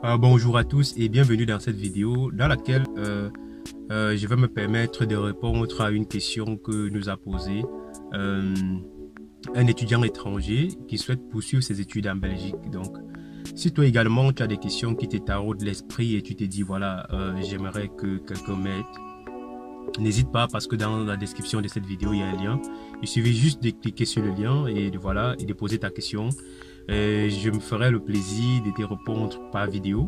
Bonjour à tous et bienvenue dans cette vidéo dans laquelle je vais me permettre de répondre à une question que nous a posée un étudiant étranger qui souhaite poursuivre ses études en Belgique. Donc, si toi également tu as des questions qui te taraudent l'esprit et tu te dis voilà, j'aimerais que quelqu'un m'aide, n'hésite pas parce que dans la description de cette vidéo il y a un lien. Il suffit juste de cliquer sur le lien et de poser ta question. Je me ferai le plaisir de te répondre par vidéo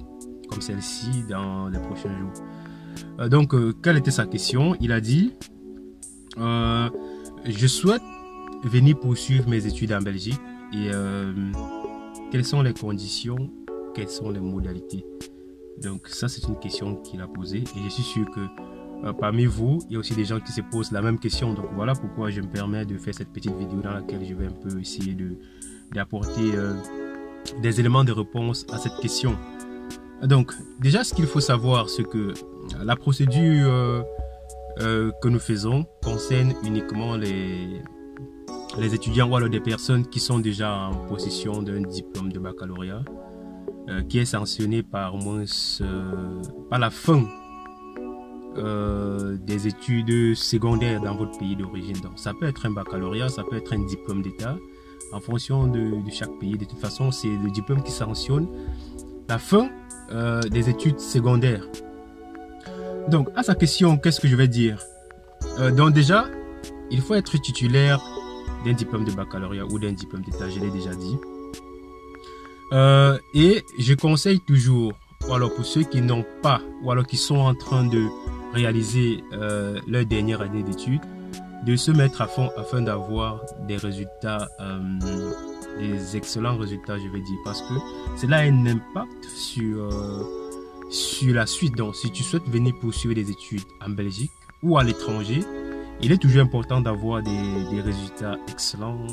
comme celle-ci dans les prochains jours. Donc, quelle était sa question? Il a dit je souhaite venir poursuivre mes études en Belgique et quelles sont les conditions, quelles sont les modalités? Donc ça, c'est une question qu'il a posée et je suis sûr que parmi vous, il y a aussi des gens qui se posent la même question. Donc voilà pourquoi je me permets de faire cette petite vidéo dans laquelle je vais un peu essayer d'apporter des éléments de réponse à cette question. Donc déjà, ce qu'il faut savoir, c'est que la procédure que nous faisons concerne uniquement les étudiants ou alors des personnes qui sont déjà en possession d'un diplôme de baccalauréat qui est sanctionné par au moins par la fin des études secondaires dans votre pays d'origine. Donc ça peut être un baccalauréat, ça peut être un diplôme d'état en fonction de chaque pays. De toute façon, c'est le diplôme qui sanctionne la fin des études secondaires. Donc à sa question, qu'est-ce que je vais dire? Donc déjà, il faut être titulaire d'un diplôme de baccalauréat ou d'un diplôme d'état, je l'ai déjà dit. Et je conseille toujours, ou alors pour ceux qui n'ont pas, ou alors qui sont en train de réaliser leur dernière année d'études, de se mettre à fond afin d'avoir des résultats, des excellents résultats, je vais dire, parce que cela a un impact sur la suite. Donc, si tu souhaites venir poursuivre des études en Belgique ou à l'étranger, il est toujours important d'avoir des résultats excellents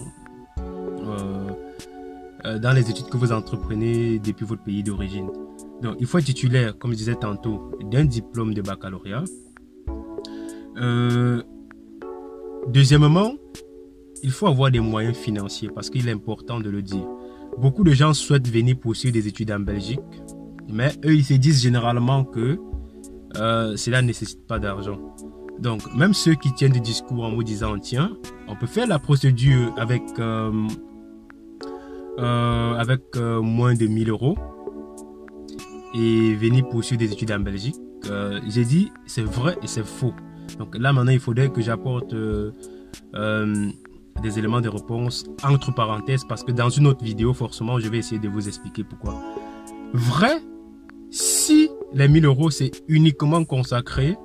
dans les études que vous entreprenez depuis votre pays d'origine. Donc, il faut être titulaire, comme je disais tantôt, d'un diplôme de baccalauréat. Deuxièmement, il faut avoir des moyens financiers parce qu'il est important de le dire. Beaucoup de gens souhaitent venir poursuivre des études en Belgique, mais eux, ils se disent généralement que cela ne nécessite pas d'argent. Donc, même ceux qui tiennent des discours en me disant, tiens, on peut faire la procédure avec moins de 1000 € et venir poursuivre des études en Belgique. J'ai dit, c'est vrai et c'est faux. Donc là, maintenant, il faudrait que j'apporte des éléments de réponse entre parenthèses parce que dans une autre vidéo, forcément, je vais essayer de vous expliquer pourquoi. Vrai, si les 1000 € c'est uniquement consacré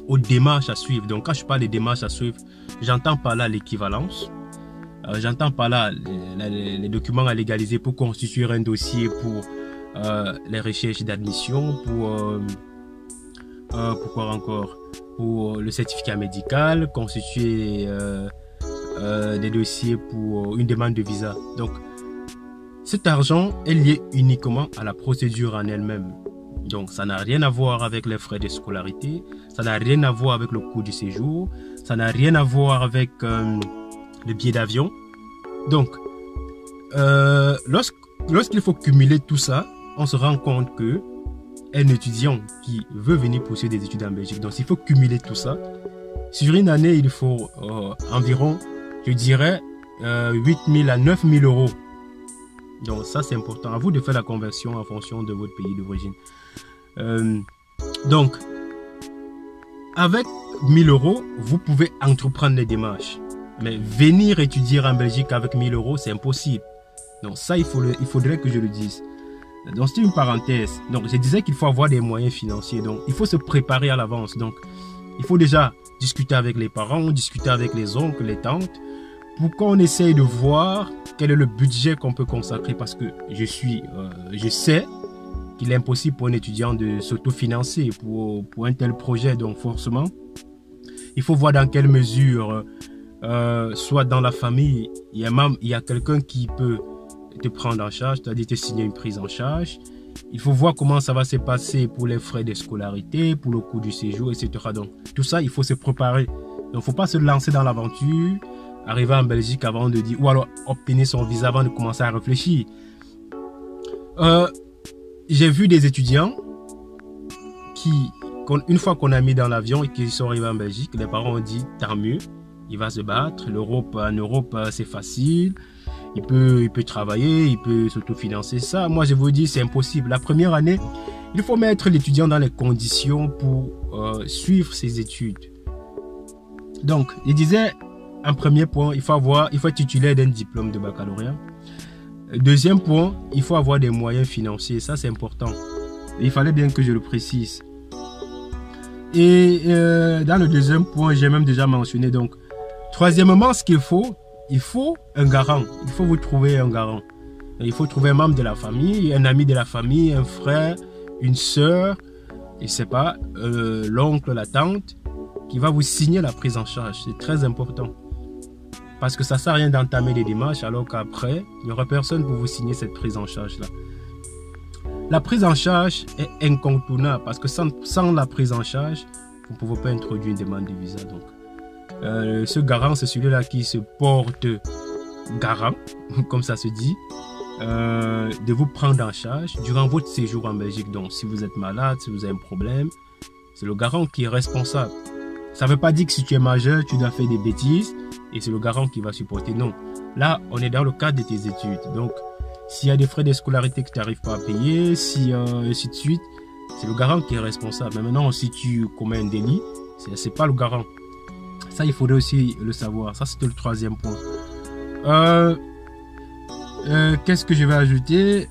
aux démarches à suivre. Donc quand je parle des démarches à suivre, j'entends par là l'équivalence, j'entends par là les documents à légaliser pour constituer un dossier pour les recherches d'admission, pourquoi encore, pour le certificat médical, constituer des dossiers pour une demande de visa. Donc cet argent est lié uniquement à la procédure en elle-même. Donc ça n'a rien à voir avec les frais de scolarité, ça n'a rien à voir avec le coût du séjour, ça n'a rien à voir avec le billet d'avion. Donc lorsqu'il faut cumuler tout ça, on se rend compte que un étudiant qui veut venir poursuivre des études en Belgique, donc s'il faut cumuler tout ça, sur une année il faut environ, je dirais, 8 000 à 9 000 €. Donc ça c'est important, à vous de faire la conversion en fonction de votre pays d'origine. Donc avec 1000 €, vous pouvez entreprendre les démarches. Mais venir étudier en Belgique avec 1000 €, c'est impossible. Donc ça, il faudrait que je le dise. Donc c'est une parenthèse. Donc je disais qu'il faut avoir des moyens financiers. Donc il faut se préparer à l'avance. Donc il faut déjà discuter avec les parents, discuter avec les oncles, les tantes, pour qu'on essaye de voir quel est le budget qu'on peut consacrer. Parce que je sais qu'il est impossible pour un étudiant de s'autofinancer pour un tel projet. Donc forcément, il faut voir dans quelle mesure, soit dans la famille, il y a quelqu'un qui peut te prendre en charge, c'est-à-dire te signer une prise en charge. Il faut voir comment ça va se passer pour les frais de scolarité, pour le coût du séjour, etc. Donc tout ça, il faut se préparer. Donc il ne faut pas se lancer dans l'aventure, arriver en Belgique avant de dire, ou alors obtenir son visa avant de commencer à réfléchir. j'ai vu des étudiants qui, une fois qu'on a mis dans l'avion et qu'ils sont arrivés en Belgique, les parents ont dit tant mieux, il va se battre. En Europe, c'est facile. Il peut travailler, il peut s'autofinancer. Ça, moi, je vous dis, c'est impossible. La première année, il faut mettre l'étudiant dans les conditions pour suivre ses études. Donc, il disait, un premier point, il faut être titulaire d'un diplôme de baccalauréat. Deuxième point, il faut avoir des moyens financiers. Ça, c'est important. Il fallait bien que je le précise. Et dans le deuxième point, j'ai même déjà mentionné. Donc, troisièmement, ce qu'il faut, il faut un garant. Il faut vous trouver un garant. Il faut trouver un membre de la famille, un ami de la famille, un frère, une sœur, je sais pas, l'oncle, la tante, qui va vous signer la prise en charge. C'est très important. Parce que ça ne sert à rien d'entamer des démarches alors qu'après, il n'y aura personne pour vous signer cette prise en charge-là. La prise en charge est incontournable parce que sans la prise en charge, vous ne pouvez pas introduire une demande de visa. Donc, ce garant, c'est celui-là qui se porte garant, comme ça se dit, de vous prendre en charge durant votre séjour en Belgique. Donc, si vous êtes malade, si vous avez un problème, c'est le garant qui est responsable. Ça ne veut pas dire que si tu es majeur, tu dois faire des bêtises et c'est le garant qui va supporter. Non. Là, on est dans le cadre de tes études. Donc, s'il y a des frais de scolarité que tu n'arrives pas à payer, ainsi de suite, c'est le garant qui est responsable. Mais maintenant, si tu commets un délit, ce n'est pas le garant. Ça, il faudrait aussi le savoir. Ça, c'était le troisième point. Qu'est-ce que je vais ajouter?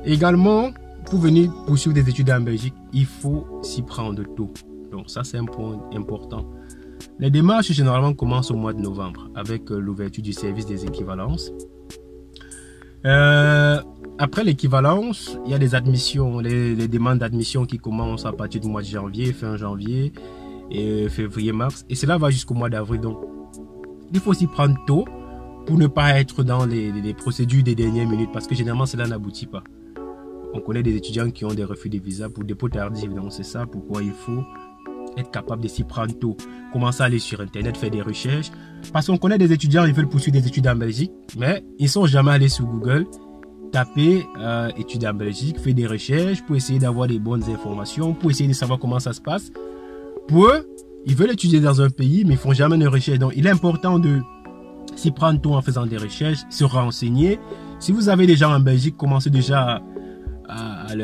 Également, pour venir poursuivre des études en Belgique, il faut s'y prendre tôt. Donc ça, c'est un point important. Les démarches, généralement, commencent au mois de novembre avec l'ouverture du service des équivalences. Après l'équivalence, il y a des admissions, les demandes d'admission qui commencent à partir du mois de janvier, fin janvier, et février-mars. Et cela va jusqu'au mois d'avril. Donc, il faut s'y prendre tôt pour ne pas être dans les procédures des dernières minutes parce que généralement, cela n'aboutit pas. On connaît des étudiants qui ont des refus de visa pour dépôt tardif. Donc, c'est ça pourquoi il faut être capable de s'y prendre tôt. Commencer à aller sur Internet, faire des recherches. Parce qu'on connaît des étudiants, ils veulent poursuivre des études en Belgique, mais ils ne sont jamais allés sur Google, taper études en Belgique, faire des recherches pour essayer d'avoir des bonnes informations, pour essayer de savoir comment ça se passe. Pour eux, ils veulent étudier dans un pays, mais ils ne font jamais de recherche. Donc, il est important de s'y prendre tôt en faisant des recherches, se renseigner. Si vous avez des gens en Belgique, commencez déjà à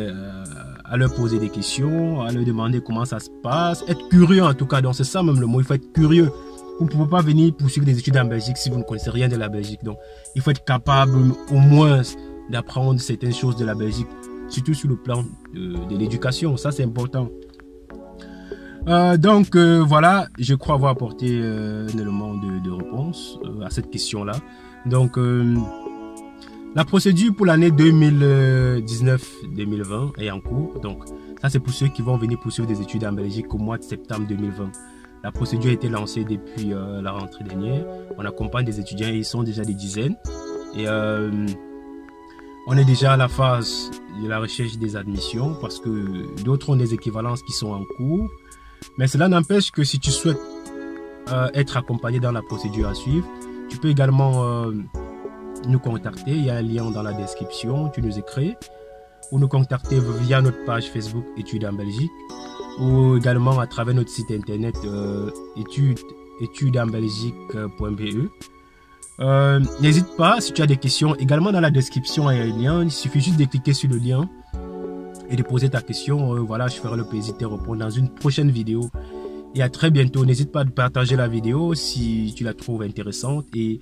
leur poser des questions, à leur demander comment ça se passe, être curieux en tout cas. Donc c'est ça même le mot, il faut être curieux. Vous ne pouvez pas venir poursuivre des études en Belgique si vous ne connaissez rien de la Belgique. Donc il faut être capable au moins d'apprendre certaines choses de la Belgique, surtout sur le plan de l'éducation. Ça c'est important. Voilà, je crois avoir apporté un élément de réponse à cette question-là. Donc la procédure pour l'année 2019-2020 est en cours. Donc, ça, c'est pour ceux qui vont venir poursuivre des études en Belgique au mois de septembre 2020. La procédure a été lancée depuis la rentrée dernière. On accompagne des étudiants, ils sont déjà des dizaines. Et on est déjà à la phase de la recherche des admissions parce que d'autres ont des équivalences qui sont en cours. Mais cela n'empêche que si tu souhaites être accompagné dans la procédure à suivre, tu peux également nous contacter, il y a un lien dans la description, tu nous écris, ou nous contacter via notre page Facebook Études en Belgique, ou également à travers notre site internet étudesenbelgique.be. N'hésite pas, si tu as des questions, également dans la description il y a un lien, il suffit juste de cliquer sur le lien et de poser ta question. Voilà, je ferai le plaisir de te répondre dans une prochaine vidéo. Et à très bientôt. N'hésite pas à partager la vidéo si tu la trouves intéressante et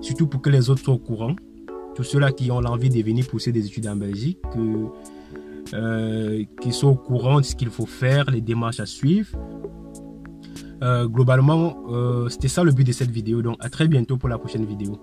surtout pour que les autres soient au courant. Tous ceux-là qui ont l'envie de venir pousser des études en Belgique, qui sont au courant de ce qu'il faut faire, les démarches à suivre. Globalement, c'était ça le but de cette vidéo. Donc à très bientôt pour la prochaine vidéo.